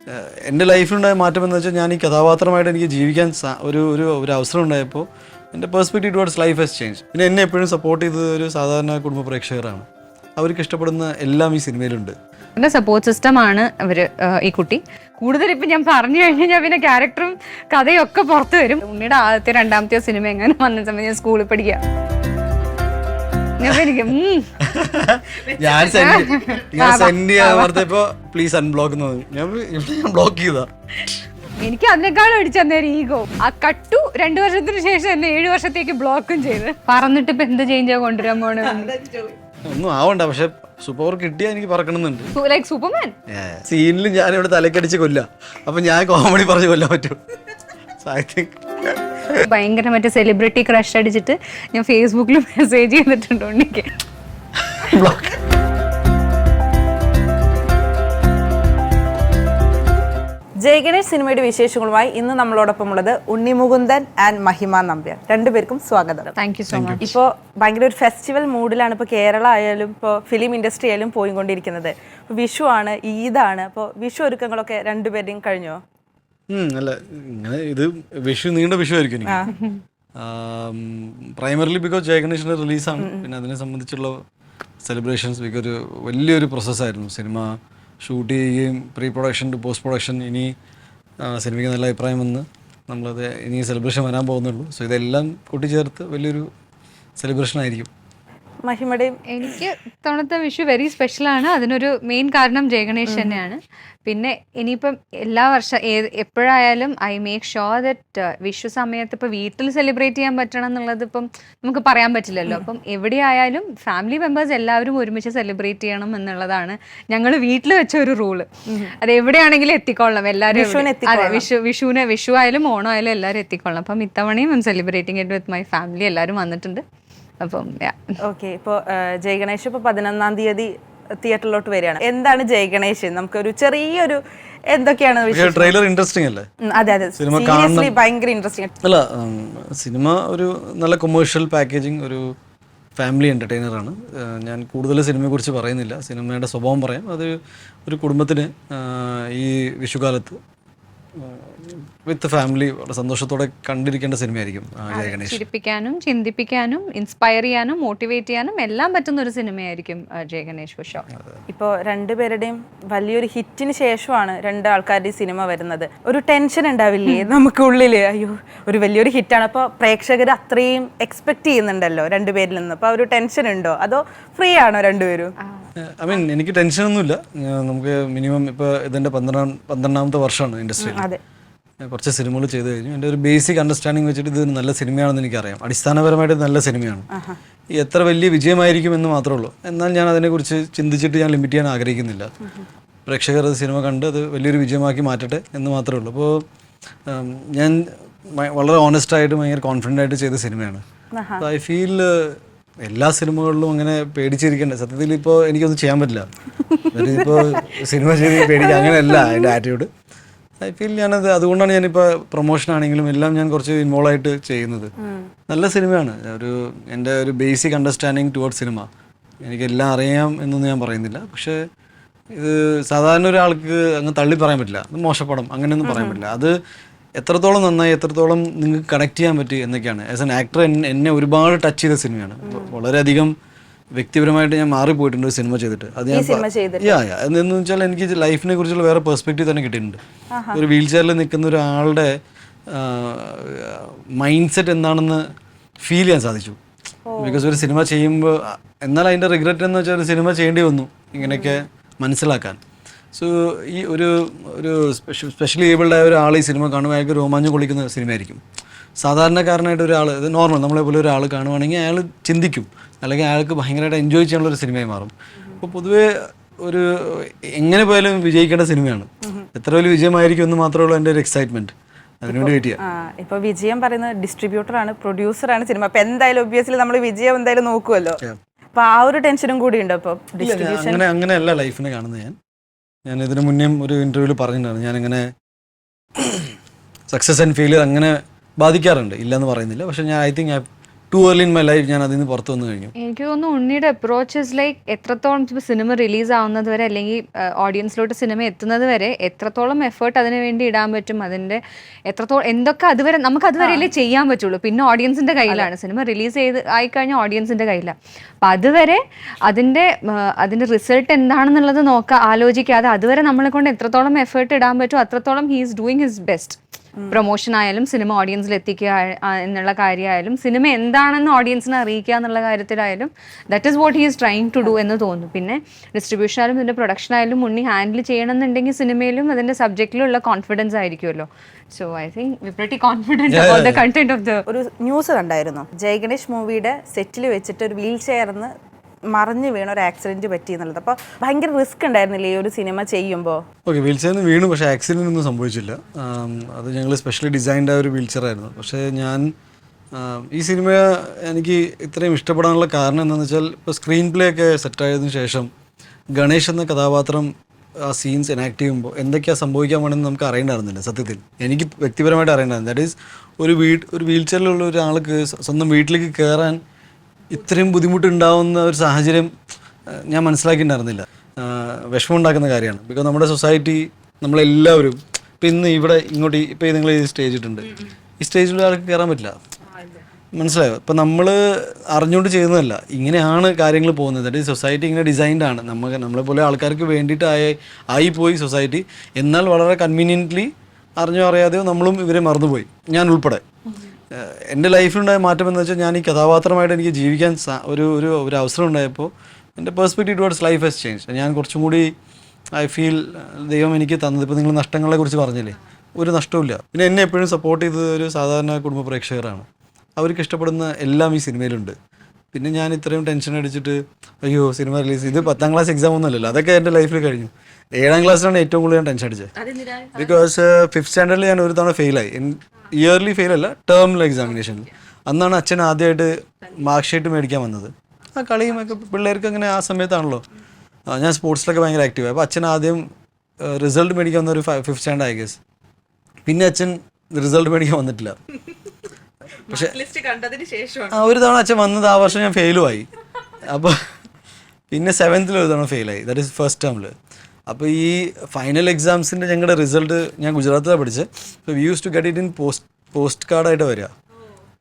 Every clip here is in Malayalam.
എൻ്റെ ലൈഫിലുണ്ടായ മാറ്റം എന്ന് വെച്ചാൽ ഞാൻ ഈ കഥാപാത്രമായിട്ട് എനിക്ക് ജീവിക്കാൻ ഒരു അവസരം ഉണ്ടായപ്പോൾ എൻ്റെ perspective towards life has change. പിന്നെ എന്നെ എപ്പോഴും സപ്പോർട്ട് ചെയ്തത് ഒരു സാധാരണ കുടുംബ പ്രേക്ഷകരാണ്. അവർക്ക് ഇഷ്ടപ്പെടുന്ന എല്ലാം ഈ സിനിമയിലുണ്ട്. എൻ്റെ സപ്പോർട്ട് സിസ്റ്റമാണ് അവർ. ഈ കുട്ടി കൂടുതൽ ഇപ്പം ഞാൻ പറഞ്ഞു കഴിഞ്ഞാൽ പിന്നെ ക്യാരക്ടറും കഥയും ഒക്കെ പുറത്ത് വരും. ഉണ്ണിയുടെ ആദ്യത്തെ രണ്ടാമത്തെയോ സിനിമ എങ്ങനെ വന്ന സമയത്ത് ഞാൻ സ്കൂളിൽ പഠിക്കുക. ഞാൻ സെൻഡ് ചെയ്യാൻ പറഞ്ഞപ്പോ പ്ലീസ് അൺബ്ലോക്ക് ഞാൻ ബ്ലോക്ക് ചെയ്താ. എനിക്ക് അതിനേക്കാളും അടിച്ചന്നേരം ഈഗോ. ആ കട്ടു 2 വർഷത്തിന് ശേഷം എന്നെ 7 വർഷത്തേക്ക് ബ്ലോക്കും ചെയ്ത് പറഞ്ഞിട്ട് ഇപ്പൊ എന്ത് ചേഞ്ചാ കൊണ്ടുവരാൻ പോണേ. ഒന്നും ആവണ്ട, പക്ഷെ സൂപ്പർ പവർ കിട്ടിയാ എനിക്ക് പറക്കണമെന്നുണ്ട്. ലൈക്ക് സൂപ്പർമാൻ സീനിൽ ഞാൻ ഇവിടെ തലക്കടിച്ച് കൊല്ലാം. അപ്പൊ ഞാൻ കോമഡി പറഞ്ഞ് കൊല്ലാൻ പറ്റും. ഭയങ്കര മറ്റേ സെലിബ്രിറ്റി ക്രഷ് അടിച്ചിട്ട് ഞാൻ ഫേസ്ബുക്കിൽ മെസ്സേജ് ചെയ്തിട്ടുണ്ട് ഉണ്ണിക്ക്. ജയഗണേഷ് സിനിമയുടെ വിശേഷങ്ങളുമായി ഇന്ന് നമ്മളോടൊപ്പം ഉള്ളത് ഉണ്ണി മുകുന്ദൻ ആൻഡ് മഹിമ നമ്പ്യാർ. രണ്ടുപേർക്കും സ്വാഗതം. Thank you so much. ഇപ്പോൾ ഭയങ്കര ഒരു ഫെസ്റ്റിവൽ മൂഡിലാണ് ഇപ്പോൾ കേരള ആയാലും ഇപ്പോൾ ഫിലിം ഇൻഡസ്ട്രി ആയാലും പോയിക്കൊണ്ടിരിക്കുന്നത്. വിഷു ആണ്, ഈദാണ്. അപ്പോൾ വിഷു ഒരുക്കങ്ങളൊക്കെ രണ്ടുപേരുടെയും കഴിഞ്ഞോ? അല്ല, ഇങ്ങനെ ഇത് നീണ്ട വിഷു ആയിരിക്കും എനിക്ക്. പ്രൈമറിലി ബിക്കോസ് ജയഗണേഷിന്റെ റിലീസാണ്. പിന്നെ അതിനെ സംബന്ധിച്ചുള്ള സെലിബ്രേഷൻസ് ബിക്കോസ് ഒരു വലിയൊരു പ്രോസസ്സായിരുന്നു. സിനിമ ഷൂട്ട് ചെയ്യുകയും pre production to post production. ഇനി സിനിമയ്ക്ക് നല്ല അഭിപ്രായം വന്ന് നമ്മളത് ഇനി സെലിബ്രേഷൻ വരാൻ പോകുന്നുള്ളൂ. സോ ഇതെല്ലാം കൂട്ടിച്ചേർത്ത് വലിയൊരു സെലിബ്രേഷൻ ആയിരിക്കും. മഹിമയുടെയും എനിക്ക് തവണത്തെ വിഷു വെരി സ്പെഷ്യലാണ്. അതിനൊരു മെയിൻ കാരണം ജയഗണേഷ് തന്നെയാണ്. പിന്നെ ഇനിയിപ്പം എല്ലാ വർഷം എപ്പോഴായാലും I make sure that Vishu സമയത്ത് ഇപ്പോൾ വീട്ടിൽ സെലിബ്രേറ്റ് ചെയ്യാൻ പറ്റണം എന്നുള്ളത് ഇപ്പം നമുക്ക് പറയാൻ പറ്റില്ലല്ലോ. അപ്പം എവിടെയായാലും ഫാമിലി മെമ്പേഴ്സ് എല്ലാവരും ഒരുമിച്ച് സെലിബ്രേറ്റ് ചെയ്യണം എന്നുള്ളതാണ് ഞങ്ങൾ വീട്ടിൽ വെച്ച ഒരു റൂള്. അത് എവിടെയാണെങ്കിലും എത്തിക്കൊള്ളണം എല്ലാവരും. അതെ, വിഷു ആയാലും ഓണം ആയാലും എല്ലാവരും എത്തിക്കൊള്ളണം. അപ്പം ഇത്തവണയും I M celebrating it with my family. എല്ലാവരും വന്നിട്ടുണ്ട്. അപ്പം ഓക്കെ. ഇപ്പോൾ ജയഗണേഷ് ഇപ്പോൾ 11-ാം തീയതി തിയേറ്ററിലോട്ട് വരികയാണ്. എന്താണ് ജയഗണേഷ്? നമുക്കൊരു ചെറിയൊരു എന്തൊക്കെയാണ് ട്രെയിലർ ഇൻട്രസ്റ്റിംഗ് അല്ലേ? അതെ അതെ, സീരിയസ്ലി ഭയങ്കര ഇൻട്രസ്റ്റിംഗ്. അല്ല, സിനിമ ഒരു നല്ല കൊമേഴ്ഷ്യൽ പാക്കേജിങ്, ഒരു ഫാമിലി എൻ്റർടൈനറാണ്. ഞാൻ കൂടുതൽ സിനിമയെക്കുറിച്ച് പറയുന്നില്ല, സിനിമയുടെ സ്വഭാവം പറയാം. അത് ഒരു കുടുംബത്തിന് ഈ വിഷുകാലത്ത് വിത്ത് ഫാമിലി വളരെ സന്തോഷത്തോടെ കണ്ടിരിക്കേണ്ട സിനിമയായിരിക്കും ജയഗണേഷ്. ചിരിപ്പിക്കാനും ചിന്തിപ്പിക്കാനും ഇൻസ്പയർ ചെയ്യാനും മോട്ടിവേറ്റ് ചെയ്യാനും എല്ലാം പറ്റുന്ന ഒരു സിനിമയായിരിക്കും ജയഗണേഷ് ഫോർ ഷുവർ. ഇപ്പോൾ രണ്ടുപേരുടെയും വലിയൊരു ഹിറ്റിന് ശേഷമാണ് രണ്ടാൾക്കാരുടെ സിനിമ വരുന്നത്. ഒരു ടെൻഷൻ ഉണ്ടാവില്ലേ നമുക്ക് ഉള്ളിൽ? അയ്യോ, ഒരു വലിയൊരു ഹിറ്റാണ്, അപ്പോൾ പ്രേക്ഷകർ അത്രയും എക്സ്പെക്ട് ചെയ്യുന്നുണ്ടല്ലോ രണ്ടുപേരിൽ നിന്ന്. അപ്പോൾ ഒരു ടെൻഷൻ ഉണ്ടോ അതോ ഫ്രീ ആണോ രണ്ടുപേരും? ഐ മീൻ, എനിക്ക് ടെൻഷനൊന്നുമില്ല. നമുക്ക് മിനിമം ഇപ്പോൾ ഇതിൻ്റെ 12ാമത്തെ വർഷമാണ് ഇൻഡസ്ട്രിയിൽ. കുറച്ച് സിനിമകൾ ചെയ്തു കഴിഞ്ഞു. എൻ്റെ ഒരു ബേസിക് അണ്ടർസ്റ്റാൻഡിങ് വെച്ചിട്ട് ഇത് നല്ല സിനിമയാണെന്ന് എനിക്കറിയാം. അടിസ്ഥാനപരമായിട്ട് നല്ല സിനിമയാണ്. ഈ എത്ര വലിയ വിജയമായിരിക്കും എന്ന് മാത്രമേ ഉള്ളൂ. എന്നാൽ ഞാൻ അതിനെക്കുറിച്ച് ചിന്തിച്ചിട്ട് ഞാൻ ലിമിറ്റ് ചെയ്യാൻ ആഗ്രഹിക്കുന്നില്ല. പ്രേക്ഷകർ അത് സിനിമ കണ്ട് അത് വലിയൊരു വിജയമാക്കി മാറ്റട്ടെ എന്ന് മാത്രമേ ഉള്ളൂ. അപ്പോൾ ഞാൻ വളരെ ഓണസ്റ്റായിട്ട് ഭയങ്കര കോൺഫിഡൻ്റ് ആയിട്ട് ചെയ്ത സിനിമയാണ്. ഐ ഫീൽ എല്ലാ സിനിമകളിലും അങ്ങനെ പേടിച്ചിരിക്കണ്ടേ. സത്യത്തിൽ ഇപ്പോൾ എനിക്കൊന്നും ചെയ്യാൻ പറ്റില്ല. ഇപ്പോൾ സിനിമ ചെയ്ത് പേടിക്കുക അങ്ങനെയല്ല അതിൻ്റെ ആറ്റിറ്റ്യൂഡ്. ഐ ഫീൽ ഞാനത് അതുകൊണ്ടാണ് ഞാനിപ്പോൾ പ്രൊമോഷൻ ആണെങ്കിലും എല്ലാം ഞാൻ കുറച്ച് ഇൻവോൾവ് ആയിട്ട് ചെയ്യുന്നത്. നല്ല സിനിമയാണ്. എൻ്റെ ഒരു ബേസിക് അണ്ടർസ്റ്റാൻഡിങ് ടുവേർഡ്സ് സിനിമ എനിക്കെല്ലാം അറിയാം എന്നൊന്നും ഞാൻ പറയുന്നില്ല. പക്ഷേ ഇത് സാധാരണ ഒരാൾക്ക് അങ്ങ് തള്ളി പറയാൻ പറ്റില്ല. അത് മോശപ്പടം അങ്ങനെയൊന്നും പറയാൻ പറ്റില്ല. അത് എത്രത്തോളം നന്നായി, എത്രത്തോളം നിങ്ങൾക്ക് കണക്ട് ചെയ്യാൻ പറ്റി എന്നൊക്കെയാണ്. ആസ് എൻ ആക്ടർ എന്നെ ഒരുപാട് ടച്ച് ചെയ്ത സിനിമയാണ്. വളരെയധികം വ്യക്തിപരമായിട്ട് ഞാൻ മാറിപ്പോയിട്ടുണ്ട് ഒരു സിനിമ ചെയ്തിട്ട്. അത് ഞാൻ എന്ന് വെച്ചാൽ എനിക്ക് ലൈഫിനെ കുറിച്ചുള്ള വേറെ പെർസ്പെക്റ്റീവ് തന്നെ കിട്ടിയിട്ടുണ്ട്. ഒരു വീൽ ചെയറിൽ നിൽക്കുന്ന ഒരാളുടെ മൈൻഡ് സെറ്റ് എന്താണെന്ന് ഫീൽ ചെയ്യാൻ സാധിച്ചു. ബിക്കോസ് ഒരു സിനിമ ചെയ്യുമ്പോൾ, എന്നാൽ അതിൻ്റെ റിഗ്രറ്റ് എന്ന് വെച്ചാൽ ഒരു സിനിമ ചെയ്യേണ്ടി വന്നു ഇങ്ങനെയൊക്കെ മനസ്സിലാക്കാൻ. സോ ഈ ഒരു സ്പെഷ്യലി ഏബിൾഡ് ആയ ഒരാൾ ഈ സിനിമ കാണുമ്പോൾ അയാൾക്ക് രോമാഞ്ചം കൊള്ളിക്കുന്ന സിനിമയായിരിക്കും. സാധാരണക്കാരനായിട്ട് ഒരാൾ, ഇത് നോർമൽ നമ്മളെപ്പോലെ ഒരാൾ കാണുവാണെങ്കിൽ അയാൾ ചിന്തിക്കും, അല്ലെങ്കിൽ അയാൾക്ക് ഭയങ്കരമായിട്ട് എൻജോയ് ചെയ്യാനുള്ള ഒരു സിനിമയായി മാറും. അപ്പോൾ പൊതുവേ ഒരു എങ്ങനെ പോയാലും വിജയിക്കേണ്ട സിനിമയാണ്. എത്ര വലിയ വിജയമായിരിക്കും എന്ന് മാത്രമേ ഉള്ളൂ എൻ്റെ ഒരു എക്സൈറ്റ്മെൻറ്റ്. അതിനുവേണ്ടി വെയിറ്റ് ചെയ്യാം. ഇപ്പോൾ വിജയം പറയുന്നത് ഡിസ്ട്രിബ്യൂട്ടറാണ്, പ്രൊഡ്യൂസറാണ് സിനിമ. അപ്പോൾ എന്തായാലും ഒബ്വിയസ്ലി നമ്മൾ വിജയം എന്തായാലും നോക്കുമല്ലോ. അപ്പോൾ ആ ഒരു ടെൻഷനും കൂടി ഉണ്ട്. അപ്പോൾ അങ്ങനെയല്ല ലൈഫിനെ കാണുന്നത്. ഞാൻ ഇതിനു മുന്നേ ഒരു ഇൻ്റർവ്യൂവിൽ പറഞ്ഞിട്ടുണ്ടായിരുന്നു, ഞാനിങ്ങനെ സക്സസ് ആൻഡ് ഫെയിലിയർ അങ്ങനെ ബാധിക്കാറുണ്ട്, ഇല്ലയെന്ന് പറയുന്നില്ല. പക്ഷേ ഞാൻ I think I too early in my life ഞാൻ അതിൽ നിന്ന് പുറത്തു വന്നു കഴിഞ്ഞു. എനിക്ക് തോന്നുന്നു ഉണ്ണിയുടെ അപ്രോച്ച് ഇസ് ലൈക്ക് എത്രത്തോളം ഇപ്പോൾ സിനിമ റിലീസ് ആവുന്നത് വരെ അല്ലെങ്കിൽ ഓഡിയൻസിലോട്ട് സിനിമ എത്തുന്നത് വരെ എത്രത്തോളം എഫേർട്ട് അതിന് വേണ്ടി ഇടാൻ പറ്റും, അതിൻ്റെ എത്രത്തോളം എന്തൊക്കെ അതുവരെ നമുക്ക് അതുവരെയല്ലേ ചെയ്യാൻ പറ്റുള്ളൂ. പിന്നെ ഓഡിയൻസിൻ്റെ കയ്യിലാണ് സിനിമ റിലീസ് ചെയ്ത് ആയിക്കഴിഞ്ഞാൽ ഓഡിയൻസിൻ്റെ കയ്യിലാണ്. അപ്പം അതുവരെ അതിൻ്റെ റിസൾട്ട് എന്താണെന്നുള്ളത് ആലോചിക്കാതെ അതുവരെ നമ്മളെ കൊണ്ട് എത്രത്തോളം എഫേർട്ട് ഇടാൻ പറ്റും അത്രത്തോളം he is doing his best. Promotion ആയാലും സിനിമ ഓഡിയൻസിൽ എത്തിക്കുക എന്നുള്ള കാര്യമായാലും സിനിമ എന്താണെന്ന് ഓഡിയൻസിനെ അറിയിക്കുക എന്നുള്ള കാര്യത്തിലായാലും that is what he is trying to do എന്ന് തോന്നുന്നു. പിന്നെ ഡിസ്ട്രിബ്യൂഷൻ ആയാലും ഇതിൻ്റെ പ്രൊഡക്ഷൻ ആയാലും ഉണ്ണി ഹാൻഡിൽ ചെയ്യണമെന്നുണ്ടെങ്കിൽ സിനിമയിലും അതിൻ്റെ സബ്ജക്റ്റിലുള്ള കോൺഫിഡൻസ് ആയിരിക്കുമല്ലോ. So I think we pretty confident all the content of the. ഒരു ന്യൂസ് കണ്ടായിരുന്നു, ജയ് ഗണേഷ് മൂവിയുടെ സെറ്റിൽ വെച്ചിട്ട് ഒരു വീൽ ചെയർന്ന് മറിഞ്ഞു വീണ ഒരു ആക്സിഡന്റ് പറ്റി എന്നുള്ളത്. അപ്പോൾ ഭയങ്കര റിസ്ക് ഉണ്ടായിരുന്നില്ലേ ഈ ഒരു സിനിമ ചെയ്യുമ്പോൾ? ഓക്കെ, വീൽ ചെയറിന് വീണു, പക്ഷേ ആക്സിഡൻ്റ് ഒന്നും സംഭവിച്ചില്ല. അത് ഞങ്ങൾ സ്പെഷ്യലി ഡിസൈൻഡ് ആയ ഒരു വീൽ ചെയർ ആയിരുന്നു. പക്ഷേ ഞാൻ ഈ സിനിമ എനിക്ക് ഇത്രയും ഇഷ്ടപ്പെടാനുള്ള കാരണം എന്താണെന്ന് വെച്ചാൽ, ഇപ്പോൾ സ്ക്രീൻ പ്ലേ ഒക്കെ സെറ്റായതിനു ശേഷം ഗണേഷ് എന്ന കഥാപാത്രം ആ സീൻസ് എനാക്ട് ചെയ്യുമ്പോൾ എന്തൊക്കെയാണ് സംഭവിക്കാൻ വേണമെന്ന് നമുക്ക് അറിയണ്ടായിരുന്നില്ല. സത്യത്തിൽ എനിക്ക് വ്യക്തിപരമായിട്ട് അറിയണ്ടായിരുന്നു. ദാറ്റ് ഈസ് ഒരു വീൽ ചെയറിലുള്ള ഒരാൾക്ക് സ്വന്തം വീട്ടിലേക്ക് കയറാൻ ഇത്രയും ബുദ്ധിമുട്ടുണ്ടാവുന്ന ഒരു സാഹചര്യം ഞാൻ മനസ്സിലാക്കിയിട്ടുണ്ടായിരുന്നില്ല. വിഷമം ഉണ്ടാക്കുന്ന കാര്യമാണ്. ബിക്കോസ് നമ്മുടെ സൊസൈറ്റി നമ്മളെല്ലാവരും ഇപ്പം ഇന്ന് ഇവിടെ ഇങ്ങോട്ട് ഇപ്പോൾ നിങ്ങൾ ഈ സ്റ്റേജ് ഇട്ടുണ്ട്, ഈ സ്റ്റേജിൽ ആൾക്ക് കയറാൻ പറ്റില്ല. മനസ്സിലായോ? ഇപ്പം നമ്മൾ അറിഞ്ഞുകൊണ്ട് ചെയ്യുന്നതല്ല, ഇങ്ങനെയാണ് കാര്യങ്ങൾ പോകുന്നത്. ദാറ്റ് ഈ സൊസൈറ്റി ഇങ്ങനെ ഡിസൈൻഡ് ആണ്. നമ്മളെപ്പോലെ ആൾക്കാർക്ക് വേണ്ടിയിട്ട് ആയിപ്പോയി സൊസൈറ്റി. എന്നാൽ വളരെ കൺവീനിയൻ്റ്ലി അറിഞ്ഞോ അറിയാതെയോ നമ്മളും ഇവരെ മറന്നുപോയി, ഞാൻ ഉൾപ്പെടെ. എൻ്റെ ലൈഫിലുണ്ടായ മാറ്റം എന്ന് വെച്ചാൽ, ഞാൻ ഈ കഥാപാത്രമായിട്ട് എനിക്ക് ജീവിക്കാൻ ഒരു അവസരം ഉണ്ടായപ്പോൾ എൻ്റെ perspective towards life has change. ഞാൻ കുറച്ചും കൂടി ഐ ഫീൽ ദൈവം എനിക്ക് തന്നത്. ഇപ്പോൾ നിങ്ങൾ നഷ്ടങ്ങളെ കുറിച്ച് പറഞ്ഞില്ലേ, ഒരു നഷ്ടവുമില്ല. പിന്നെ എന്നെ എപ്പോഴും സപ്പോർട്ട് ചെയ്തത് ഒരു സാധാരണ കുടുംബ പ്രേക്ഷകരാണ്. അവർക്ക് ഇഷ്ടപ്പെടുന്ന എല്ലാം ഈ സിനിമയിലുണ്ട്. പിന്നെ ഞാൻ ഇത്രയും ടെൻഷൻ അടിച്ചിട്ട് അയ്യോ സിനിമ റിലീസ്, ഇത് 10ാം ക്ലാസ് എക്സാം ഒന്നുമല്ലല്ലോ, അതൊക്കെ എൻ്റെ ലൈഫിൽ കഴിഞ്ഞു. 7ാം ക്ലാസ്സിലാണ് ഏറ്റവും കൂടുതൽ ഞാൻ ടെൻഷൻ അടിച്ചത്. ബിക്കോസ് 5th സ്റ്റാൻഡേർഡിൽ ഞാൻ ഒരു തവണ ഫെയിലായി. ഇയർലി ഫെയിലല്ല, ടേമിൽ എക്സാമിനേഷനിൽ. അന്നാണ് അച്ഛൻ ആദ്യമായിട്ട് മാർക്ക് ഷീറ്റ് മേടിക്കാൻ വന്നത്. ആ കളിയും ഒക്കെ പിള്ളേർക്ക് അങ്ങനെ ആ സമയത്താണല്ലോ. ഞാൻ സ്പോർട്സിലൊക്കെ ഭയങ്കര ആക്റ്റീവായി. അപ്പോൾ അച്ഛൻ ആദ്യം റിസൾട്ട് മേടിക്കാൻ വന്ന ഒരു 5th സ്റ്റാൻഡേർഡ് ആയി ഗസ്. പിന്നെ അച്ഛൻ റിസൾട്ട് മേടിക്കാൻ വന്നിട്ടില്ല. പക്ഷെ ഒരു തവണ അച്ഛൻ വന്നത് ആ വർഷം ഞാൻ ഫെയിലുമായി. അപ്പോൾ പിന്നെ 7th ഒരു തവണ ഫെയിലായി. ദാറ്റ് ഈസ് ഫസ്റ്റ് ടേമിൽ. അപ്പോൾ ഈ ഫൈനൽ എക്സാംസിൻ്റെ ഞങ്ങളുടെ റിസൾട്ട് ഞാൻ ഗുജറാത്തിലാണ് പഠിച്ചത്. അപ്പോൾ we use to get it in post കാർഡായിട്ട് വരിക.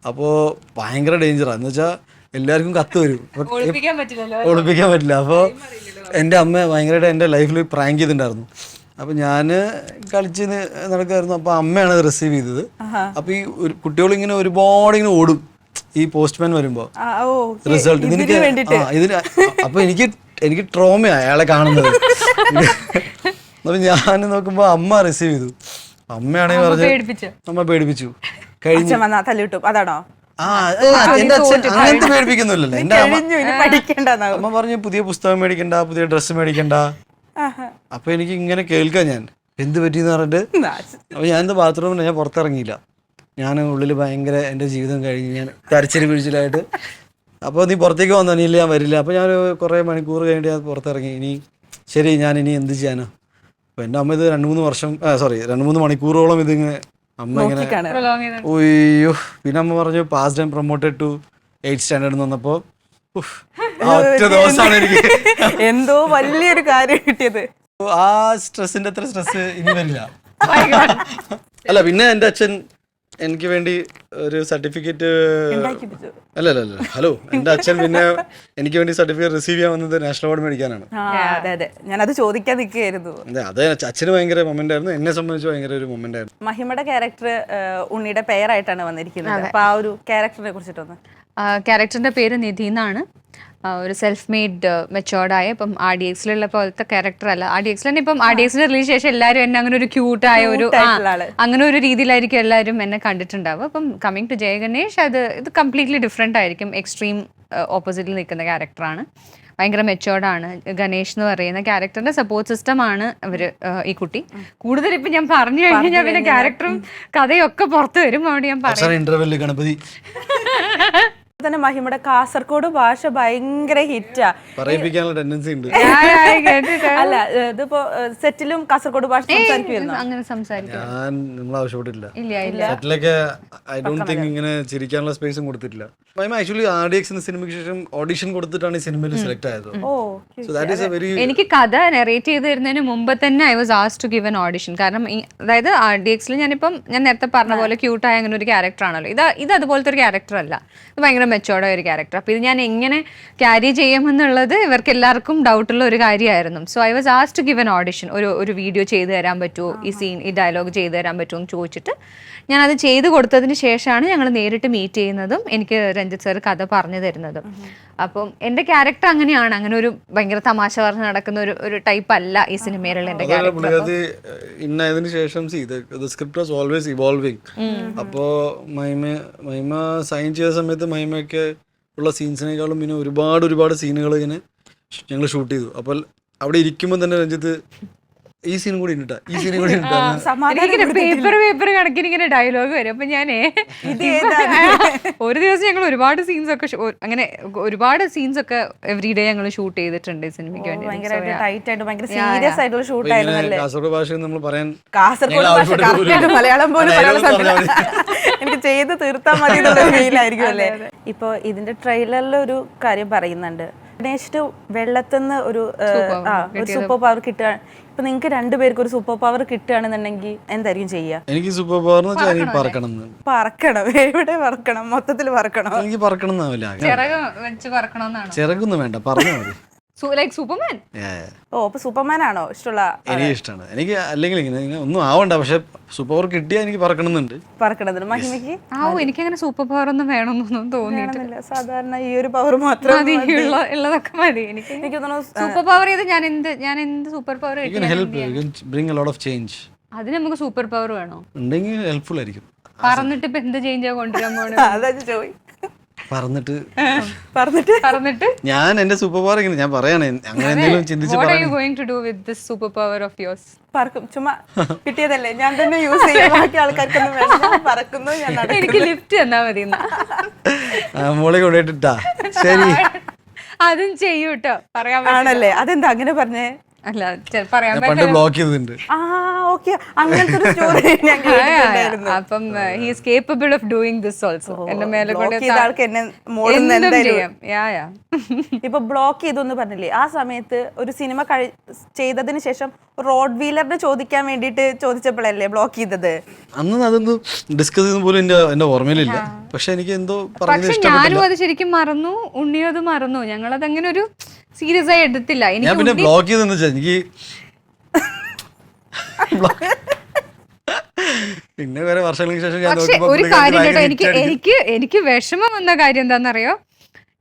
അപ്പോൾ ഭയങ്കര ഡേഞ്ചറാണ്. എന്ന് വെച്ചാൽ എല്ലാവർക്കും കത്ത് വരും, ഒളിപ്പിക്കാൻ പറ്റില്ല. അപ്പോൾ എൻ്റെ അമ്മ ഭയങ്കരമായിട്ട് എൻ്റെ ലൈഫിൽ പ്രാങ്ക് ചെയ്തിട്ടുണ്ടായിരുന്നു. അപ്പോൾ ഞാൻ കളിച്ച് നടക്കുമായിരുന്നു. അപ്പോൾ അമ്മയാണ് അത് റിസീവ് ചെയ്തത്. അപ്പോൾ ഈ കുട്ടികളിങ്ങനെ ഒരുപാട് ഇങ്ങനെ ഓടും ഈ പോസ്റ്റ്മാൻ വരുമ്പോൾ റിസൾട്ട് ഇതിന്. അപ്പോൾ എനിക്ക് ട്രോമയാണ് അയാളെ കാണുന്നത്. അപ്പോൾ ഞാൻ നോക്കുമ്പോൾ അമ്മ റിസീവ് ചെയ്തു. അമ്മയാണെങ്കിൽ പറഞ്ഞു, അമ്മ പേടിപ്പിച്ചു കഴിഞ്ഞു. അതാണോ? എന്റെ അച്ഛൻ അങ്ങനത്തെ പേടിപ്പിക്കുന്നില്ലല്ലോ. എന്റെ അമ്മ പറഞ്ഞു പുതിയ പുസ്തകം മേടിക്കണ്ട, പുതിയ ഡ്രസ്സ് മേടിക്കണ്ട. അപ്പൊ എനിക്ക് ഇങ്ങനെ കേൾക്കാം, ഞാൻ എന്ത് പറ്റിയെന്ന് പറഞ്ഞിട്ട്. അപ്പൊ ഞാൻ എന്താ ബാത്റൂമിൽ ഞാൻ പുറത്തിറങ്ങിയില്ല. ഞാൻ ഉള്ളിൽ ഭയങ്കര എൻ്റെ ജീവിതം കഴിഞ്ഞ് ഞാൻ കരച്ചിരി പിടിച്ചിലായിട്ട്. അപ്പോൾ നീ പുറത്തേക്ക് വന്നോ? ഇല്ല ഞാൻ വരില്ല. അപ്പോൾ ഞാൻ കുറേ മണിക്കൂർ കഴിഞ്ഞിട്ട് ഞാൻ പുറത്തിറങ്ങി. ഇനി ശരി, ഞാൻ ഇനി എന്ത് ചെയ്യാനോ? അപ്പോൾ എൻ്റെ അമ്മ ഇത് 2-3 മണിക്കൂറോളം ഇതിങ്ങനെ അമ്മ ഇങ്ങനെ ഒയ്യോ. പിന്നെ അമ്മ പറഞ്ഞു passed and promoted to 8th standard എന്ന് വന്നപ്പോൾ ഒറ്റ ദിവസമാണ് എനിക്ക് എന്തോ വലിയൊരു കാര്യം കിട്ടിയത്. ആ സ്ട്രെസ്സിന്റെ അത്ര സ്ട്രെസ് ഇനി വരില്ല. അല്ല, പിന്നെ എൻ്റെ അച്ഛൻ എനിക്ക് വേണ്ടി ഒരു സർട്ടിഫിക്കറ്റ് അല്ല ഹലോ എൻ്റെ അച്ഛൻ പിന്നെ എനിക്ക് വേണ്ടി സർട്ടിഫിക്കറ്റ് റിസീവ് ചെയ്യാൻ വന്നത് നാഷണൽ അവാർഡ് മേടിക്കാനാണ്. ഞാനത് ചോദിക്കാൻ നിൽക്കുകയായിരുന്നു. അതെ, അച്ഛന് ഭയങ്കര മൊമെന്റ് ആയിരുന്നു, എന്നെ സംബന്ധിച്ച് ഭയങ്കര ഒരു മൊമെന്റ് ആയിരുന്നു. മഹിമയുടെ ക്യാരക്ടർ ഉണ്ണിയുടെ പേരായിട്ടാണ് വന്നിരിക്കുന്നത്. അപ്പൊ ആ ഒരു ക്യാരക്ടറിനെ കുറിച്ചിട്ടൊന്ന്. ക്യാരക്ടറിന്റെ പേര് നിധി എന്നാണ്. ഒരു സെൽഫ് മെയ്ഡ് മെച്ചോർഡായ, ഇപ്പം RDX പോലത്തെ ക്യാരക്ടർ അല്ല. RDX തന്നെ ഇപ്പം RDX റിലീസ് ശേഷം എല്ലാവരും എന്നെ അങ്ങനെ ഒരു ക്യൂട്ടായ ഒരു അങ്ങനെ ഒരു രീതിയിലായിരിക്കും എല്ലാവരും എന്നെ കണ്ടിട്ടുണ്ടാവുക. അപ്പം കമ്മിങ് ടു ജയ ഗണേഷ് ഇത് കംപ്ലീറ്റ്ലി ഡിഫറെൻ്റ് ആയിരിക്കും. എക്സ്ട്രീം ഓപ്പോസിറ്റിൽ നിൽക്കുന്ന ക്യാരക്ടറാണ്. ഭയങ്കര മെച്ചോർഡാണ്. ഗണേഷ് എന്ന് പറയുന്ന ക്യാരക്ടറിന്റെ സപ്പോർട്ട് സിസ്റ്റം ആണ് ഈ കുട്ടി. കൂടുതൽ ഇപ്പം ഞാൻ പറഞ്ഞു കഴിഞ്ഞാൽ പിന്നെ ക്യാരക്ടറും കഥയും ഒക്കെ പുറത്ത് വരും. അവിടെ ഞാൻ പറയാം. തന്നെ മഹിമയുടെ കാസർഗോഡ് ഭാഷ ഭയങ്കര ഹിറ്റാ. പറയിപ്പിക്കാനുള്ള ടെൻഡൻസി ഉണ്ട്. അല്ല ഇതിപ്പോ സെറ്റിലും കാസർഗോഡ് ഭാഷ സംസാരിക്കുമായിരുന്നു. അങ്ങനെ സംസാരിക്കും ഞാൻ നമ്മൾ ആവശ്യപ്പെട്ടില്ല. ഇല്ല സെറ്റിലൊക്കെ ഐ ഡോണ്ട് തിങ്ക് ഇങ്ങനെ ചിരിക്കാനുള്ള സ്പേസും കൊടുത്തിട്ടില്ല. ആക്ച്വലി RDX എന്ന സിനിമയ്ക്ക് ശേഷം ഓഡിഷൻ കൊടുത്തിട്ടാണ് ഈ സിനിമയിൽ സെലക്ട് ആയത്. So that is a very എനിക്ക് കഥ നെറേറ്റ് ചെയ്ത് തരുന്നതിന് മുമ്പ് തന്നെ I was asked to give an audition. കാരണം അതായത് RDXൽ ഞാൻ നേരത്തെ പറഞ്ഞ പോലെ ക്യൂട്ടായ അങ്ങനെ ഒരു ക്യാരക്ടർ ആണല്ലോ. ഇത് അതുപോലത്തെ ഒരു ക്യാരക്ടർ അല്ല, ഇത് ഭയങ്കര മെച്ചോർഡായ ഒരു ക്യാരക്ടർ. അപ്പോൾ ഇത് ഞാൻ എങ്ങനെ ക്യാരി ചെയ്യുമെന്നുള്ളത് ഇവർക്ക് എല്ലാവർക്കും ഡൗട്ടുള്ള ഒരു കാര്യമായിരുന്നു. So I was asked to give an audition. ഒരു വീഡിയോ ചെയ്ത് തരാൻ പറ്റുമോ, ഈ ഡയലോഗ് ചെയ്ത് തരാൻ പറ്റുമോ എന്ന് ചോദിച്ചിട്ട് ഞാനത് ചെയ്ത് കൊടുത്തതിന് ശേഷമാണ് ഞങ്ങൾ നേരിട്ട് മീറ്റ് ചെയ്യുന്നതും എനിക്ക് രഞ്ജിത്ത് സാർ കഥ പറഞ്ഞു തരുന്നതും. അപ്പം എൻ്റെ ക്യാരക്ടർ അങ്ങനെയാണ്, അങ്ങനെ ഒരു ഭയങ്കര തമാശ പറഞ്ഞ് നടക്കുന്ന ഒരു ടൈപ്പ് അല്ല ഈ സിനിമയിലുള്ള എൻ്റെ ക്യാരക്ടർ. ഇന്നതിന് ശേഷം സ്ക്രിപ്റ്റ് വാസ് ഓൾവേസ് ഇവോൾവിങ്. അപ്പോ മഹിമ സൈൻ ചെയ്ത സമയത്ത് മഹിമയൊക്കെ ഉള്ള സീൻസിനേക്കാളും പിന്നെ ഒരുപാട് സീനുകൾ ഇങ്ങനെ ഞങ്ങൾ ഷൂട്ട് ചെയ്തു. അപ്പോൾ അവിടെ ഇരിക്കുമ്പോൾ തന്നെ രഞ്ജിത്ത് ഈ സീനും കൂടി ഉണ്ട്, ഈ സീനും കൂടി പേപ്പർ കണക്കിന് ഇങ്ങനെ ഡയലോഗ് വരും. അപ്പൊ ഞാനേ ഒരു ദിവസം ഞങ്ങൾ ഒരുപാട് സീൻസ് ഒക്കെ എവറി ഡേ ഞങ്ങൾ ഷൂട്ട് ചെയ്തിട്ടുണ്ട് ഈ സിനിമയ്ക്ക് വേണ്ടി. കാസർഗോഡ് ഭാഷ നമ്മൾ പറയാൻ മലയാളം പോലും എനിക്ക് ചെയ്ത് തീർത്താൽ മതി എന്നുള്ള ഫീലായിരിക്കും അല്ലേ. ഇപ്പൊ ഇതിന്റെ ട്രെയിലറിൽ ഒരു കാര്യം പറയുന്നുണ്ട്, ഗണേഷിന് വെള്ളത്തിന്ന് ഒരു സൂപ്പർ പവർ കിട്ടുക. ഇപ്പൊ നിങ്ങൾക്ക് രണ്ടുപേർക്കും ഒരു സൂപ്പർ പവർ കിട്ടുകയാണെന്നുണ്ടെങ്കിൽ എന്തായിരിക്കും ചെയ്യുക? എനിക്ക് സൂപ്പർ പവർ പറക്കണം. എവിടെ പറക്കണം? മൊത്തത്തിൽ പറക്കണം. എനിക്ക് പറക്കണം എന്നാവില്ല, ചിറകൊന്നും വേണ്ട, പറഞ്ഞാൽ മതി. Like Superman. അപ്പൊ സൂപ്പർമാൻ ആണോ ഇഷ്ടമുള്ള? എനിക്ക് ഇഷ്ടമാണ്. എനിക്ക് അല്ലെങ്കിൽ ഇങ്ങനെ ഒന്നും ആവണ്ട, പക്ഷെ സൂപ്പർ പവർ കിട്ടിയാൽ എനിക്ക് പറക്കണമെന്നുണ്ട്. മഹിമയ്ക്ക് എനിക്കങ്ങനെ സൂപ്പർ പവർ ഒന്നും വേണമെന്നൊന്നും തോന്നിയിട്ടില്ല. സാധാരണ ഈ ഒരു പവർ മാത്രം ഉള്ളതൊക്കെ മതി. എനിക്ക് സൂപ്പർ പവർ ചെയ്ത് ഞാൻ എന്ത് സൂപ്പർ പവർ അതിന് നമുക്ക് സൂപ്പർ പവർ വേണോ? ഉണ്ടെങ്കിൽ ഹെൽപ്ഫുൾ ആയിരിക്കും. പറഞ്ഞിട്ട് ഇപ്പൊ എന്ത് ചേഞ്ചാ കൊണ്ടുവരാൻ പോണേ? പറഞ്ഞിട്ട് ഞാൻ എന്റെ സൂപ്പർ പവർ ഇങ്ങനെ ഞാൻ പറയണേ, അങ്ങനെ എന്തെങ്കിലും ചിന്തിച്ച് പറക്കും. ചുമ്മാ കിട്ടിയതല്ലേ, ഞാൻ തന്നെ യൂസ് ചെയ്യാം, ബാക്കി ആൾക്കാർക്കൊന്നും വേണം. പറക്കുന്നു, എനിക്ക് ലിഫ്റ്റ് തന്നാ മതി. മോളെ കൊണ്ടുപോയിട്ടാ ശരി, അതും ചെയ്യൂട്ടോ. പറയാൻ ആണല്ലേ? അതെന്താ അങ്ങനെ പറഞ്ഞേ? അല്ല പറയാൻ ബ്ലോക്ക് ചെയ്തിട്ടുണ്ട്. അപ്പം he is capable of doing this also. എന്റെ മേലെ ഇപ്പൊ ബ്ലോക്ക് ചെയ്തു പറഞ്ഞില്ലേ, ആ സമയത്ത് ഒരു സിനിമ ചെയ്തതിന് ശേഷം റോഡ് വീലറിന് ചോദിക്കാൻ വേണ്ടിട്ട് ചോദിച്ചപ്പോഴല്ലേ ബ്ലോക്ക് ചെയ്തത്? അന്ന് അതൊന്നും ഡിസ്കസ് ചെയ്ത പോലും എന്റെ ഓർമ്മയിലില്ല. പക്ഷെ എനിക്ക് എന്തോ ഞാനും അത് ശരിക്കും മറന്നു, ഉണ്ണിയും അത് മറന്നു. ഞങ്ങളത് അങ്ങനെ ഒരു സീരിയസ് ആയി എടുത്തില്ല. ഞാൻ പിന്നെ ബ്ലോക്ക് ചെയ്തെന്ന് വെച്ചാൽ എനിക്ക് പിന്നെ വേറെ വർഷങ്ങൾക്ക് ശേഷം ഒരു കാര്യം കേട്ടോ, എനിക്ക് വിഷമം വന്ന കാര്യം എന്താണെന്നറിയോ?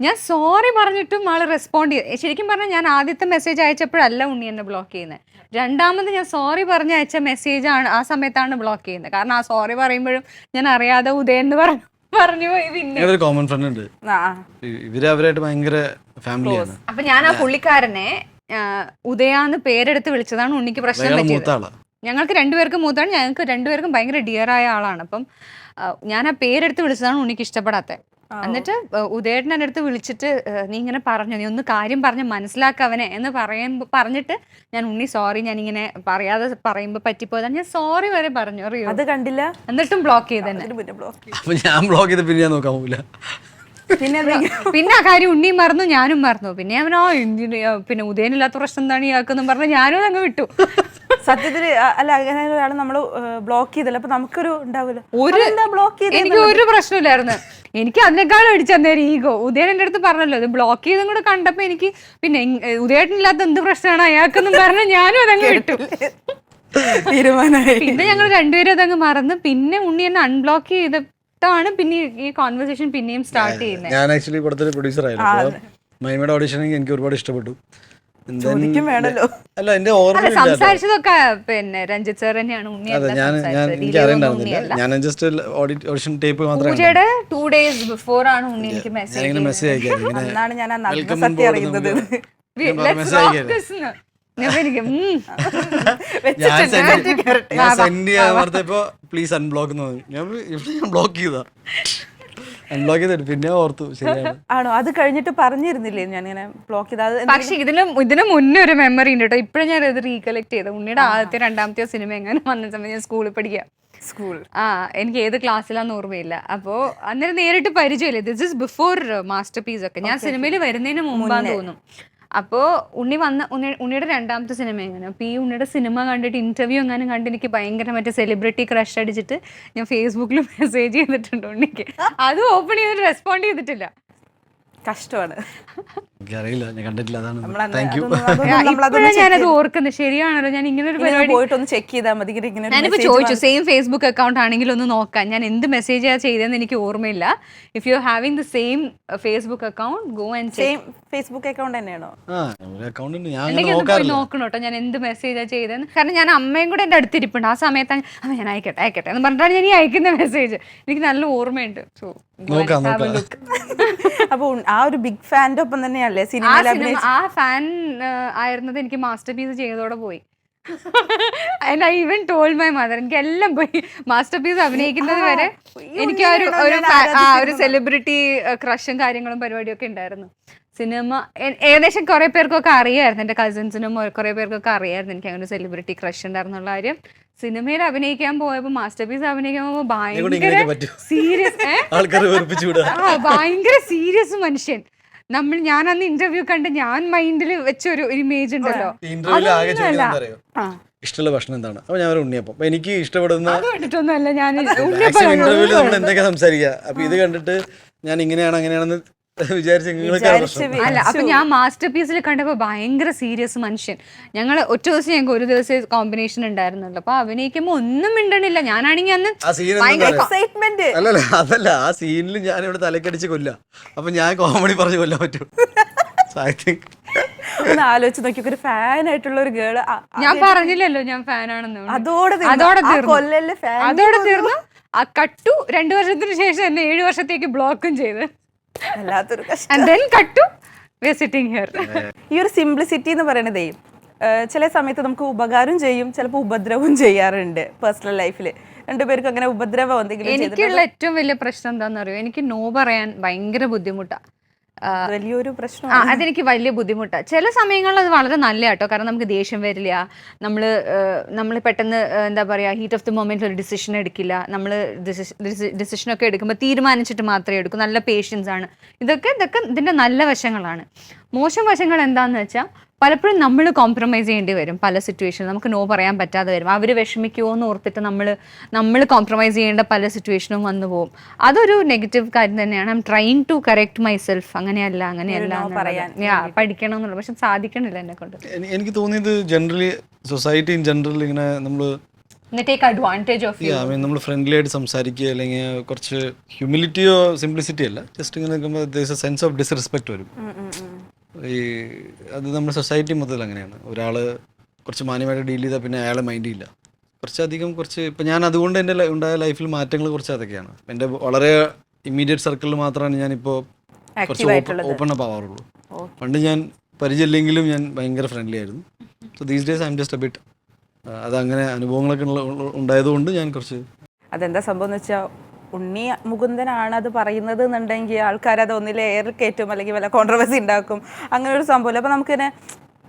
ഞാൻ സോറി പറഞ്ഞിട്ടും ആള് റെസ്പോണ്ട് ചെയ്ത്. ശരിക്കും പറഞ്ഞാൽ ഞാൻ ആദ്യത്തെ മെസ്സേജ് അയച്ചപ്പോഴല്ല ഉണ്ണി എന്നെ ബ്ലോക്ക് ചെയ്യുന്നത്. രണ്ടാമത് ഞാൻ സോറി പറഞ്ഞ് അയച്ച മെസ്സേജ് ആണ് ആ സമയത്താണ് ബ്ലോക്ക് ചെയ്യുന്നത്. കാരണം ആ സോറി പറയുമ്പോഴും ഞാൻ അറിയാതെ ഉദയൻ പറഞ്ഞു പോയി. പിന്നെ ഒരു കോമൺ ഫ്രണ്ട് ഉണ്ട്, ഇവര് അവരായിട്ട് ഭയങ്കര ഫാമിലിയാണ്. അപ്പൊ ഞാൻ ആ പുള്ളിക്കാരനെ ഉദയാന്ന് പേരെടുത്ത് വിളിച്ചതാണ് ഉണ്ണിക്ക് പ്രശ്നം പറ്റിയത്. ഞങ്ങൾക്ക് രണ്ടുപേർക്കും മൂത്താണ്, ഞങ്ങൾക്ക് രണ്ടുപേർക്കും ഭയങ്കര ഡിയറായ ആളാണ്. അപ്പം ഞാൻ ആ പേരെടുത്ത് വിളിച്ചതാണ് ഉണ്ണിക്ക് ഇഷ്ടപ്പെടാത്തത്. എന്നിട്ട് ഉദയേട്ടൻ എൻ്റെ അടുത്ത് വിളിച്ചിട്ട് നീ ഇങ്ങനെ പറഞ്ഞു, നീ ഒന്ന് കാര്യം പറഞ്ഞ് മനസ്സിലാക്കവനെ എന്ന് പറഞ്ഞിട്ട് ഞാൻ ഉണ്ണി സോറി, ഞാൻ ഇങ്ങനെ പറയാതെ പറയുമ്പോ പറ്റിപ്പോയതാണ്, ഞാൻ സോറി വരെ പറഞ്ഞു. അറിയോ? അത് കണ്ടില്ല. എന്നിട്ടും ബ്ലോക്ക് ചെയ്തന്നെ. ഞാൻ ബ്ലോക്ക് ചെയ്ത് പിന്നെ ഞാൻ നോക്കാൻ പോകില്ല. പിന്നെ ആ കാര്യം ഉണ്ണിയും മറന്നു, ഞാനും മറന്നു. പിന്നെ അവനോ പിന്നെ ഉദയനില്ലാത്ത പ്രശ്നം എന്താണ് ഇയാൾക്കെന്നും പറഞ്ഞ് ഞാനും അങ്ങ് വിട്ടു. സത്യത്തില് അല്ല, അങ്ങനെ ഒരാൾ നമ്മള് ബ്ലോക്ക് ചെയ്തല്ലോ, അപ്പൊ നമുക്കൊരു ഉണ്ടാവില്ല. എനിക്ക് ഒരു പ്രശ്നമില്ലായിരുന്നു. എനിക്ക് അതിനേക്കാളും അടിച്ചന്നേരം ഈഗോ. ഉദയൻ എൻ്റെ അടുത്ത് പറഞ്ഞല്ലോ, ഇത് ബ്ലോക്ക് ചെയ്തും കൂടെ കണ്ടപ്പോ എനിക്ക് പിന്നെ ഉദയേട്ടനില്ലാത്ത എന്ത് പ്രശ്നമാണ് അയാൾക്കെന്നും പറഞ്ഞ് ഞാനും അതങ്ങ് വിട്ടു. തീരുമാനമായി. പിന്നെ ഞങ്ങൾ രണ്ടുപേരും അതങ്ങ് മറന്ന് പിന്നെ ഉണ്ണി എന്നെ അൺബ്ലോക്ക് ചെയ്തിട്ടാണ് പിന്നെ ഈ കോൺവെർസേഷൻ പിന്നെയും സ്റ്റാർട്ട് ചെയ്യുന്നത്. ഞാൻ ആക്ച്വലി പടത്തിൽ പ്രൊഡ്യൂസർ ആയിരുന്നു. മഹിമയുടെ ഓഡിഷൻ എനിക്ക് ഒരുപാട് ഇഷ്ടപ്പെട്ടു. അല്ല എന്റെ ഓർമ്മ സംസാരിച്ചതൊക്കെ പിന്നെ രഞ്ജിത്ത് സാർ തന്നെയാണ്. ഞാൻ ജസ്റ്റ് ഓഡിഷൻ ടേപ്പ് മാത്രമേ 2 days before ആണ് ഉണ്ണി എനിക്ക് മെസ്സേജ് അയക്കാം. പ്ലീസ് അൺബ്ലോക്ക് ഞാൻ ബ്ലോക്ക് ചെയ്താ അൺബ്ലോക്ക് ചെയ്തിട്ട് പിന്നെ ഓർത്തു ശരിയാണ്. ആണോ? അത് കഴിഞ്ഞിട്ട് പറഞ്ഞിരുന്നില്ലേ ഞാൻ ഇങ്ങനെ ബ്ലോക്ക് ചെയ്ത്? അത് പക്ഷെ ഇതിന് മുന്നേ ഒരു മെമ്മറി ഉണ്ട് കേട്ടോ. ഇപ്പോഴും ഞാൻ ഇത് റീകലക്ട് ചെയ്തത്. ഉണ്ണിയുടെ ആദ്യത്തെ രണ്ടാമത്തെയോ സിനിമ എങ്ങനെ വന്ന സമയത്ത് ഞാൻ സ്കൂളിൽ പഠിക്കുക. എനിക്ക് ഏത് ക്ലാസ്സിലാന്ന് ഓർമ്മയില്ല. അപ്പോൾ അന്നേരം നേരിട്ട് പരിചയമില്ല. This is before masterpiece ഒക്കെ. ഞാൻ സിനിമയിൽ വരുന്നതിന് മുമ്പാന്ന് തോന്നും. അപ്പോൾ ഉണ്ണിയുടെ രണ്ടാമത്തെ സിനിമ എങ്ങനെ. അപ്പോൾ ഈ ഉണ്ണിയുടെ സിനിമ കണ്ടിട്ട് ഇന്റർവ്യൂ എങ്ങാനും കണ്ട് എനിക്ക് ഭയങ്കര മറ്റേ സെലിബ്രിറ്റി ക്രഷ് അടിച്ചിട്ട് ഞാൻ ഫേസ്ബുക്കിൽ മെസ്സേജ് ചെയ്തിട്ടുണ്ട് ഉണ്ണിക്ക്. അത് ഓപ്പൺ ചെയ്തിട്ട് റെസ്പോണ്ട് ചെയ്തിട്ടില്ല. കഷ്ടമാണ്. എനിക്കറിയില്ല, ഞാൻ കണ്ടിട്ടില്ല. അതാണ്. Thank you. ഇപ്പോഴാണ് ഞാനത് ഓർക്കുന്നത്. ശരിയാണല്ലോ, ഞാൻ ഇങ്ങനെ ഒരു പരിപാടി പോയിട്ടൊന്ന് ചെക്ക് ചെയ്താൽ മതി. ഞാനിപ്പോ ചോദിച്ചു സെയിം ഫേസ്ബുക്ക് അക്കൗണ്ട് ആണെങ്കിൽ ഒന്ന് നോക്കാൻ. ഞാൻ എന്ത് മെസ്സേജ് ചെയ്തതെന്ന് എനിക്ക് ഓർമ്മയില്ല. If you having the same Facebook account go and same Facebook account തന്നെയാണോ? പോയി നോക്കണം കേട്ടോ ഞാൻ എന്ത് മെസ്സേജാ ചെയ്തതെന്ന്. കാരണം ഞാൻ അമ്മയും കൂടെ എൻ്റെ അടുത്തിരിപ്പുണ്ട്. ആ സമയത്ത് അമ്മ ഞാൻ അയക്കട്ടെ എന്ന് പറഞ്ഞിട്ടാണ് ഞാൻ ഈ അയക്കുന്ന മെസ്സേജ്. എനിക്ക് നല്ല ഓർമ്മയുണ്ട്. സോ അപ്പൊ ആ ഒരു ബിഗ് ഫാൻ്റെ ഒപ്പം തന്നെയല്ലേ ആ ഫാൻ ആയിരുന്നത് എനിക്ക് മാസ്റ്റർ പീസ് ചെയ്തതോടെ പോയി. And I even told my mother. എനിക്ക് എല്ലാം പോയി. മാസ്റ്റർ പീസ് അഭിനയിക്കുന്നത് വരെ എനിക്ക് ഒരു സെലിബ്രിറ്റി ക്രഷും കാര്യങ്ങളും പരിപാടിയൊക്കെ ഉണ്ടായിരുന്നു. സിനിമ ഏകദേശം കുറെ പേർക്കൊക്കെ അറിയായിരുന്നു. എൻ്റെ കസിൻസിനും കുറെ പേർക്കൊക്കെ അറിയായിരുന്നു എനിക്ക് അങ്ങനെ സെലിബ്രിറ്റി ക്രഷ് ഉണ്ടായിരുന്നുള്ള കാര്യം. സിനിമയിൽ അഭിനയിക്കാൻ പോയപ്പോ മാസ്റ്റർ പീസ് അഭിനയിക്കാൻ പോയപ്പോ ഭയങ്കര സീരിയസ് മനുഷ്യൻ. ഞാൻ അന്ന് ഇന്റർവ്യൂ കണ്ട് ഞാൻ മൈൻഡിൽ വെച്ചൊരു ഇമേജ് ഉണ്ടല്ലോ. ഇഷ്ടമുള്ള ഭക്ഷണം എന്താണ്? അപ്പൊ ഞാൻ ഉണ്ണിയപ്പം. അപ്പൊ എനിക്ക് ഇഷ്ടപ്പെടുന്ന കണ്ടിട്ടൊന്നുമല്ല ഞാൻ ഇന്റർവ്യൂല് നമ്മൾ എന്തൊക്കെ സംസാരിക്കുക. അപ്പൊ ഇത് കണ്ടിട്ട് ഞാൻ ഇങ്ങനെയാണ് അങ്ങനെയാണെന്ന് അല്ല. അപ്പൊ ഞാൻ മാസ്റ്റർ പീസിൽ കണ്ടപ്പോ ഭയങ്കര സീരിയസ് മനുഷ്യൻ. ഞങ്ങൾ ഒറ്റ ദിവസം ഞങ്ങൾക്ക് ഒരു ദിവസം കോമ്പിനേഷൻ ഉണ്ടായിരുന്നല്ലോ. അപ്പൊ അഭിനയിക്കുമ്പോ ഒന്നും മിണ്ടണില്ല. ഞാനാണെങ്കിൽ അന്ന് എക്സൈറ്റ്മെന്റ്. അല്ലല്ല അതല്ല, ആ സീനിൽ ഞാൻ ഇവിടെ തലക്കടിച്ച് കൊല്ല. അപ്പൊ ഞാൻ കോമഡി പറഞ്ഞ് കൊല്ലാൻ പറ്റും. ഒന്ന് ആലോചിച്ച് നോക്കി, ഒരു ഫാൻ ആയിട്ടുള്ള ഒരു ഗേള്. ഞാൻ പറഞ്ഞില്ലല്ലോ ഞാൻ ഫാനാണെന്ന്. അതോടെ തീർന്നു. ആ കട്ടു 2 വർഷത്തിന് ശേഷം എന്നെ 7 വർഷത്തേക്ക് ബ്ലോക്കും ചെയ്ത്. ഈ ഒരു സിംപ്ലിസിറ്റി എന്ന് പറയണതേ ചില സമയത്ത് നമുക്ക് ഉപകാരം ചെയ്യും, ചിലപ്പോൾ ഉപദ്രവവും ചെയ്യാറുണ്ട് പേഴ്സണൽ ലൈഫിൽ. രണ്ടുപേർക്കും അങ്ങനെ ഉപദ്രവം എന്തെങ്കിലും? എനിക്കുള്ള ഏറ്റവും വലിയ പ്രശ്നം എന്താണെന്ന് അറിയോ? എനിക്ക് നോ പറയാൻ ഭയങ്കര ബുദ്ധിമുട്ടാണ്. വലിയൊരു പ്രശ്നം. അതെനിക്ക് വലിയ ബുദ്ധിമുട്ടാണ്. ചില സമയങ്ങളിൽ അത് വളരെ നല്ല കേട്ടോ. കാരണം നമുക്ക് ദേഷ്യം വരില്ല. നമ്മൾ പെട്ടെന്ന് എന്താ പറയുക, ഹീറ്റ് ഓഫ് ദി മൊമെന്റ് ഒരു ഡിസിഷൻ എടുക്കില്ല. നമ്മൾ ഡിസിഷനൊക്കെ എടുക്കുമ്പോൾ തീരുമാനിച്ചിട്ട് മാത്രമേ എടുക്കൂ. നല്ല പേഷ്യൻസ് ആണ്. ഇതൊക്കെ ഇതിൻ്റെ നല്ല വശങ്ങളാണ്. മോശം വശങ്ങൾ എന്താണെന്ന് വെച്ചാൽ പലപ്പോഴും നമ്മൾ കോംപ്രമൈസ് ചെയ്യേണ്ടി വരും. പല സിറ്റുവേഷൻ നമുക്ക് നോ പറയാൻ പറ്റാതെ വരും. അവർ വിഷമിക്കുമോ എന്ന് ഓർത്തിട്ട് നമ്മൾ കോംപ്രമൈസ് ചെയ്യേണ്ട പല സിറ്റുവേഷനും വന്നു പോകും. അതൊരു നെഗറ്റീവ് കാര്യം തന്നെയാണ്. I am trying to correct myself. അങ്ങനെയല്ല പഠിക്കണം എന്നുള്ളത്. പക്ഷെ സാധിക്കണില്ല എന്നെ കൊണ്ട്. എനിക്ക് തോന്നിയത് ജനറലി സൊസൈറ്റി ഇൻ ജനറൽ ഇങ്ങനെ നമ്മൾ നമ്മൾ ഫ്രണ്ട്ലി ആയിട്ട് സംസാരിക്കുക, അല്ലെങ്കിൽ കുറച്ച് ഹ്യൂമിലിറ്റിയോ സിംപ്ലിസിറ്റി അല്ല, ജസ്റ്റ് ഇങ്ങനെ നിൽക്കുമ്പോൾ സെൻസ് ഓഫ് ഡിസ്റെസ്പെക്ട് വരും. അത് നമ്മുടെ സൊസൈറ്റി മൊത്തത്തിൽ അങ്ങനെയാണ്. ഒരാൾ കുറച്ച് മാന്യമായിട്ട് ഡീൽ ചെയ്താൽ പിന്നെ അയാളെ മൈൻഡ് ചെയ്യില്ല. കുറച്ച് ഇപ്പം ഞാൻ അതുകൊണ്ട് എൻ്റെ ഉണ്ടായ ലൈഫിൽ മാറ്റങ്ങൾ കുറച്ച് അതൊക്കെയാണ്. എൻ്റെ വളരെ ഇമ്മീഡിയറ്റ് സർക്കിളിൽ മാത്രമാണ് ഞാനിപ്പോൾ കുറച്ച് ഓപ്പൺ അപ്പ് ആവാറുള്ളൂ. പണ്ട് ഞാൻ പരിചയമില്ലെങ്കിലും ഞാൻ ഭയങ്കര ഫ്രണ്ട്ലി ആയിരുന്നു. So these days I am just A bit. അതങ്ങനെ അനുഭവങ്ങളൊക്കെ ഉണ്ടായതുകൊണ്ട് ഞാൻ കുറച്ച്. അതെന്താ സംഭവം എന്ന് വെച്ചാൽ, ഉണ്ണി മുകുന്ദനാണ് അത് പറയുന്നത് എന്നുണ്ടെങ്കിൽ ആൾക്കാരത് ഒന്നിലെ എയറിൽ കയറ്റും, അല്ലെങ്കിൽ വല്ല കോൺട്രവേഴ്സി ഉണ്ടാക്കും. അങ്ങനെ ഒരു സംഭവം. അപ്പൊ നമുക്കിനെ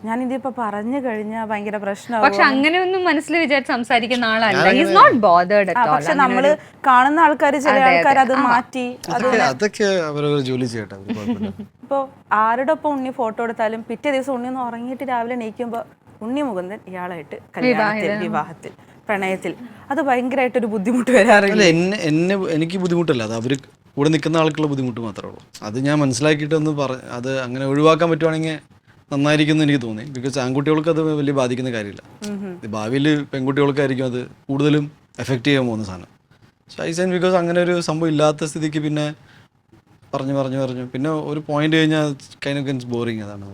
ഞാനിതിപ്പോ പറഞ്ഞു കഴിഞ്ഞാൽ ഭയങ്കര പ്രശ്നമാകും. പക്ഷെ അങ്ങനെയൊന്നും മനസ്സിൽ വിചാരിച്ച് സംസാരിക്കുന്ന ആളല്ല. He's not bothered at all. പക്ഷെ നമ്മള് കാണുന്ന ആൾക്കാർ, ചില ആൾക്കാർ അത് മാറ്റി അതൊക്കെ അവരവർ ജോലി ചെയ്യട്ടെ. ഇപ്പൊ ആരുടെ ഒപ്പം ഉണ്ണി ഫോട്ടോ എടുത്താലും പിറ്റേ ദിവസം ഉണ്ണി ഒന്ന് ഉറങ്ങിയിട്ട് രാവിലെ എണീക്കുമ്പോ ഉണ്ണി മുകുന്ദൻ ഇയാളായിട്ട് കല്യാണത്തിൽ, വിവാഹത്തിൽ, പ്രണയത്തിൽ, അത് ഭയങ്കരമായിട്ടൊരു ബുദ്ധിമുട്ട് വരാറില്ല. എനിക്ക് ബുദ്ധിമുട്ടല്ല, അത് അവർ കൂടെ നിൽക്കുന്ന ആൾക്കുള്ള ബുദ്ധിമുട്ട് മാത്രമേ ഉള്ളൂ. അത് ഞാൻ മനസ്സിലാക്കിയിട്ടൊന്ന് അത് അങ്ങനെ ഒഴിവാക്കാൻ പറ്റുവാണെങ്കിൽ നന്നായിരിക്കും എന്ന് എനിക്ക് തോന്നി. ബിക്കോസ് ആൺകുട്ടികൾക്ക് അത് വലിയ ബാധിക്കുന്ന കാര്യമില്ല. ഭാവിയിൽ പെൺകുട്ടികൾക്കായിരിക്കും അത് കൂടുതലും എഫക്റ്റ് ചെയ്യാൻ പോകുന്ന സാധനം. സോ ഐ സെൻ ബിക്കോസ് അങ്ങനെ ഒരു സംഭവം ഇല്ലാത്ത സ്ഥിതിക്ക് പിന്നെ പറഞ്ഞു പിന്നെ ഒരു പോയിന്റ് കഴിഞ്ഞാൽ കൈൻഡ് ഓഫ് ഗെറ്റ്സ് ബോറിങ്. അതാണ്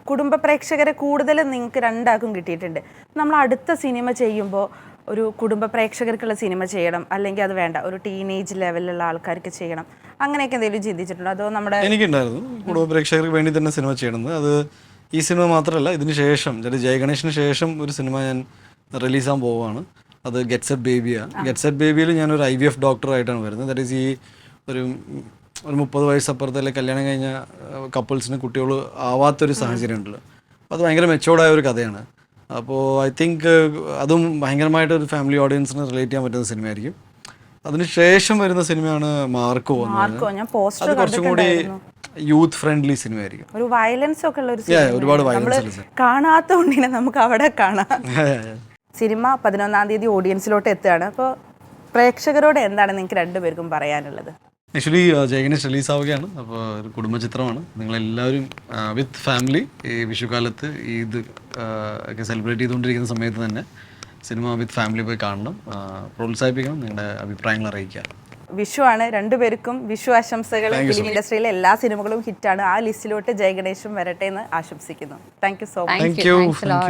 കുടുംബ പ്രേക്ഷകരെ കൂടുതൽ നിങ്ങൾക്ക് രണ്ടാക്കും കിട്ടിയിട്ടുണ്ട്. നമ്മൾ അടുത്ത സിനിമ ചെയ്യുമ്പോൾ ഒരു കുടുംബ പ്രേക്ഷകർക്കുള്ള സിനിമ ചെയ്യണം, അല്ലെങ്കിൽ അത് വേണ്ട ഒരു ടീനേജ് ലെവലിലുള്ള ആൾക്കാർക്ക് ചെയ്യണം, അങ്ങനെയൊക്കെ എന്തെങ്കിലും ചിന്തിച്ചിട്ടുണ്ടോ? അതോ നമ്മുടെ എനിക്കുണ്ടായിരുന്നു കുടുംബ പ്രേക്ഷകർക്ക് വേണ്ടി തന്നെ സിനിമ ചെയ്യണമെന്ന്. അത് ഈ സിനിമ മാത്രമല്ല, ഇതിന് ശേഷം ജയഗണേഷിന് ശേഷം ഒരു സിനിമ ഞാൻ റിലീസാകാൻ പോവുകയാണ്. അത് ഗെറ്റ് സെറ്റ് ബേബിയാണ്. ഗെറ്റ് സെറ്റ് ബേബിയിൽ ഞാനൊരു IVF ഡോക്ടറായിട്ടാണ് വരുന്നത്. ദാറ്റ് ഈസ് ഈ ഒരു 30 വയസ്സപ്പുറത്തല്ലേ കല്യാണം കഴിഞ്ഞ കപ്പിൾസിന് കുട്ടികൾ ആവാത്തൊരു സാഹചര്യം ഉണ്ടല്ലോ. അപ്പോൾ അത് ഭയങ്കര മെച്ചോർഡായ ഒരു കഥയാണ്. അപ്പോൾ ഐ തിങ്ക് അതും ഭയങ്കരമായിട്ടൊരു ഫാമിലി ഓഡിയൻസിന് റിലേറ്റ് ചെയ്യാൻ പറ്റുന്ന സിനിമയായിരിക്കും. അതിനുശേഷം വരുന്ന സിനിമയാണ് മാർക്കോ എന്ന് പറയുന്നത്. ഞാൻ പോസ്റ്റർ അത് കുറച്ചും കൂടി യൂത്ത് ഫ്രണ്ട്ലി സിനിമയായിരിക്കും. ഒരു വയലൻസ് ഒക്കെ ഉള്ള ഒരു ഒരുപാട് വയലൻസ് കാണാത്ത ഉണ്ടിനെ നമുക്ക് അവിടെ കാണാം. സിനിമ 11-ാം തീയതി ഓഡിയൻസിലോട്ട് എത്തുകയാണ്. അപ്പോൾ പ്രേക്ഷകരോട് എന്താണ് നിങ്ങൾക്ക് രണ്ടുപേർക്കും പറയാനുള്ളത്? ആക്ച്വലി ജയഗണേഷ് റിലീസ് ആവുകയാണ്. അപ്പോൾ ഒരു കുടുംബചിത്രമാണ്. നിങ്ങളെല്ലാവരും വിത്ത് ഫാമിലി ഈ വിഷുക്കാലത്ത് ഇത് ഒക്കെ സെലിബ്രേറ്റ് ചെയ്തുകൊണ്ടിരിക്കുന്ന സമയത്ത് തന്നെ സിനിമ വിത്ത് ഫാമിലി പോയി കാണണം, പ്രോത്സാഹിപ്പിക്കണം, നിങ്ങളുടെ അഭിപ്രായങ്ങൾ അറിയിക്കുക. വിഷുവാണ്, രണ്ടുപേർക്കും വിഷു ആശംസകൾ. ഫിലിം ഇൻഡസ്ട്രിയിലെ എല്ലാ സിനിമകളും ഹിറ്റാണ്. ആ ലിസ്റ്റിലോട്ട് ജയഗണേഷും വരട്ടെ എന്ന് ആശംസിക്കുന്നു. Thank you so much. Thank you.